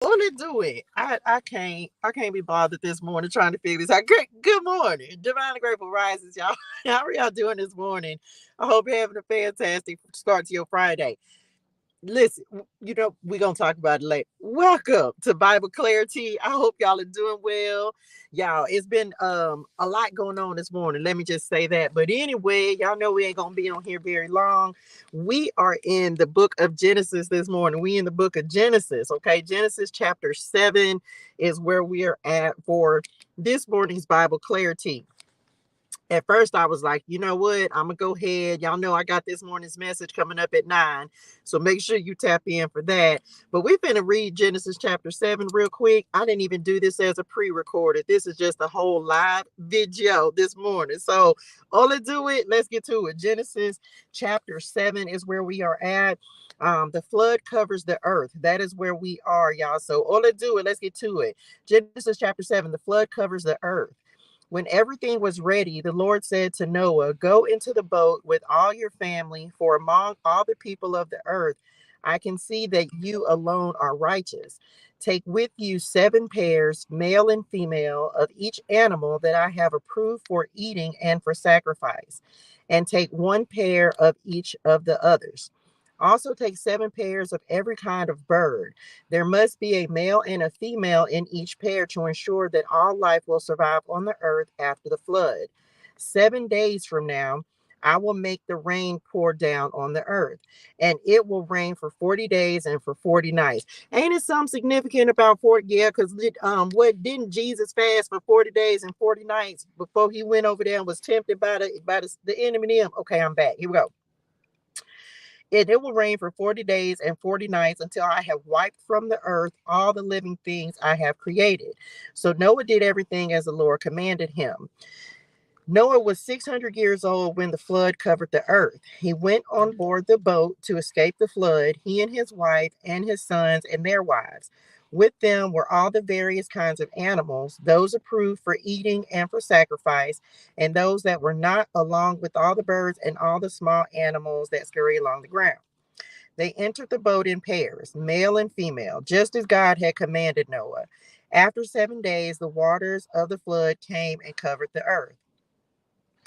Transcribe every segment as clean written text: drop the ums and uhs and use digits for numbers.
Only do it. I can't be bothered this morning trying to figure this out. Good morning. Divine and Grateful Rises, y'all. How are y'all doing this morning? I hope you're having a fantastic start to your Friday. Listen, we're gonna talk about it later. Welcome to Bible ClariTEA. I hope y'all are doing well. Y'all, it's been a lot going on this morning. Let me just say that. But anyway, y'all know we ain't gonna be on here very long. We are in the book of Genesis this morning. We in the book of Genesis. Okay, Genesis chapter 7 is where we are at for this morning's Bible ClariTEA. At first I was like, you know what? I'm gonna go ahead. Y'all know I got this morning's message coming up at 9. So make sure you tap in for that. But we're gonna read Genesis chapter 7 real quick. I didn't even do this as a pre-recorded. This is just a whole live video this morning. So all to do it, let's get to it. Genesis chapter 7 is where we are at. The flood covers the earth. That is where we are, y'all. So all to do it, let's get to it. Genesis chapter 7, the flood covers the earth. When everything was ready, the Lord said to Noah, "Go into the boat with all your family, for among all the people of the earth, I can see that you alone are righteous. Take with you 7 pairs, male and female, of each animal that I have approved for eating and for sacrifice, and take 1 pair of each of the others. Also, take 7 pairs of every kind of bird. There must be a male and a female in each pair to ensure that all life will survive on the earth after the flood. 7 days from now, I will make the rain pour down on the earth, and it will rain for 40 days and for 40 nights." Ain't it something significant about 40? Yeah, because what didn't Jesus fast for 40 days and 40 nights before he went over there and was tempted by the enemy? Okay, I'm back. Here we go. It will rain for 40 days and 40 nights until I have wiped from the earth all the living things I have created. So Noah did everything as the Lord commanded him. Noah was 600 years old when the flood covered the earth. He went on board the boat to escape the flood, he and his wife and his sons and their wives. With them were all the various kinds of animals, those approved for eating and for sacrifice, and those that were not, along with all the birds and all the small animals that scurry along the ground. They entered the boat in pairs, male and female, just as God had commanded Noah. After 7 days, the waters of the flood came and covered the earth.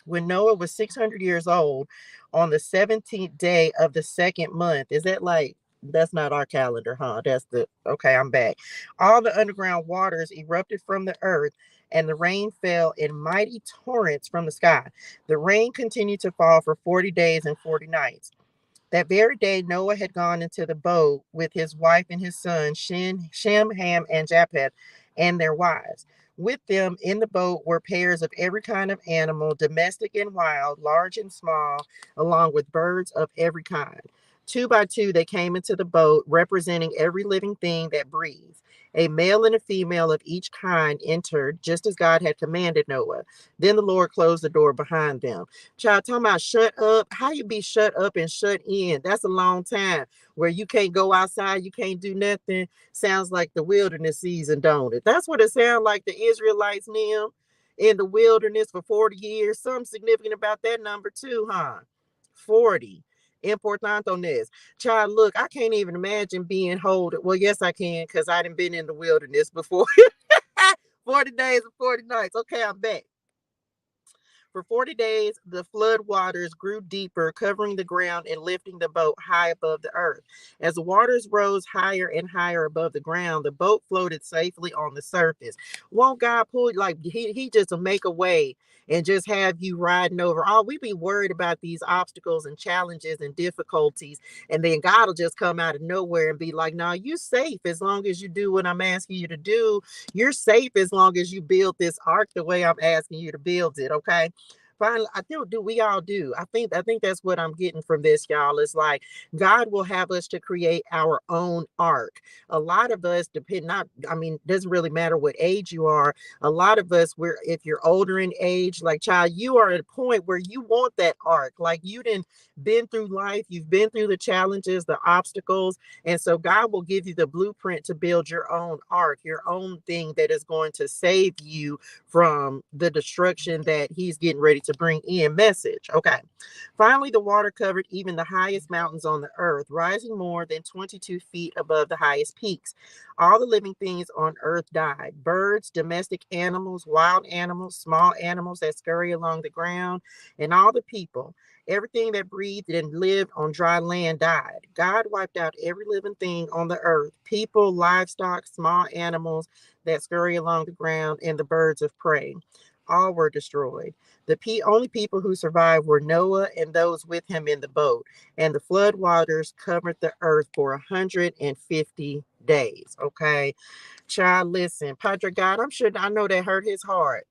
When Noah was 600 years old, on the 17th day of the second month, is that like, that's not our calendar, huh? Okay, I'm back. All the underground waters erupted from the earth, and the rain fell in mighty torrents from the sky. The rain continued to fall for 40 days and 40 nights. That very day, Noah had gone into the boat with his wife and his sons, Shem, Ham, and Japheth, and their wives. With them in the boat were pairs of every kind of animal, domestic and wild, large and small, along with birds of every kind. 2 by 2, they came into the boat, representing every living thing that breathes. A male and a female of each kind entered, just as God had commanded Noah. Then the Lord closed the door behind them. Child, talking about shut up. How you be shut up and shut in? That's a long time where you can't go outside, you can't do nothing. Sounds like the wilderness season, don't it? That's what it sounds like the Israelites them in the wilderness for 40 years. Something significant about that number too, huh? 40. Importantones. Child, look, I can't even imagine being hold. Well, yes, I can, because I done been in the wilderness before. 40 days and 40 nights. Okay, I'm back. For 40 days, the flood waters grew deeper, covering the ground and lifting the boat high above the earth. As the waters rose higher and higher above the ground, the boat floated safely on the surface. Won't God pull, like, he just will make a way and just have you riding over? Oh, we be worried about these obstacles and challenges and difficulties. And then God will just come out of nowhere and be like, "No, you safe as long as you do what I'm asking you to do. You're safe as long as you build this ark the way I'm asking you to build it." Okay. Finally, I do we all do. I think that's what I'm getting from this, y'all. Is like God will have us to create our own ark. A lot of us depend not, I mean, doesn't really matter what age you are. A lot of us, we're if you're older in age, like child, you are at a point where you want that ark. Like you didn't been through life, you've been through the challenges, the obstacles, and so God will give you the blueprint to build your own ark, your own thing that is going to save you from the destruction that He's getting ready to to bring in message. Okay. Finally, the water covered even the highest mountains on the earth, rising more than 22 feet above the highest peaks. All the living things on earth died: birds, domestic animals, wild animals, small animals that scurry along the ground, and all the people. Everything that breathed and lived on dry land died. God wiped out every living thing on the earth: people, livestock, small animals that scurry along the ground, and the birds of prey. All were destroyed. Only people who survived were Noah and those with him in the boat, and the flood waters covered the earth for 150 days. Okay, child, listen, Padre God, I know that hurt his heart,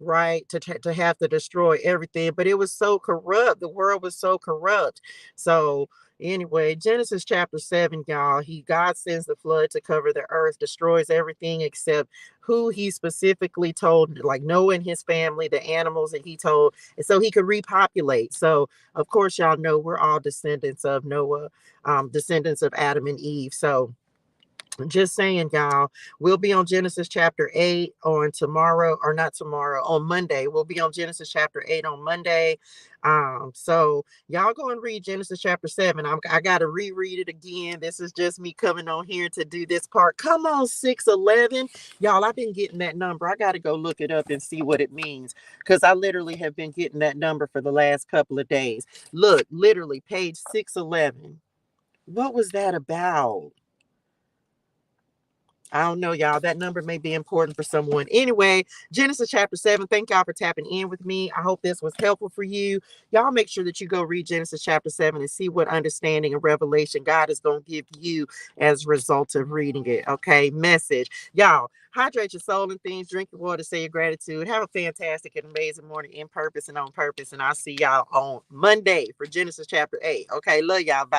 right? To have to destroy everything, but it was so corrupt. The world was so corrupt. So anyway, Genesis chapter 7, y'all, God sends the flood to cover the earth, destroys everything except who he specifically told, like Noah and his family, the animals that he told, and so he could repopulate. So of course, y'all know we're all descendants of Noah, descendants of Adam and Eve. So just saying, y'all, we'll be on Genesis chapter 8 on tomorrow, or not tomorrow, on Monday. We'll be on Genesis chapter 8 on Monday. So y'all go and read Genesis chapter 7. I gotta reread it again. This is just me coming on here to do this part. Come on, 611. Y'all, I've been getting that number. I gotta go look it up and see what it means. Because I literally have been getting that number for the last couple of days. Look, literally, page 611. What was that about? I don't know, y'all. That number may be important for someone. Anyway, Genesis chapter 7. Thank y'all for tapping in with me. I hope this was helpful for you. Y'all make sure that you go read Genesis chapter 7 and see what understanding and revelation God is going to give you as a result of reading it. Okay, message. Y'all, hydrate your soul and things. Drink your water. Say your gratitude. Have a fantastic and amazing morning in purpose and on purpose. And I'll see y'all on Monday for Genesis chapter 8. Okay, love y'all. Bye.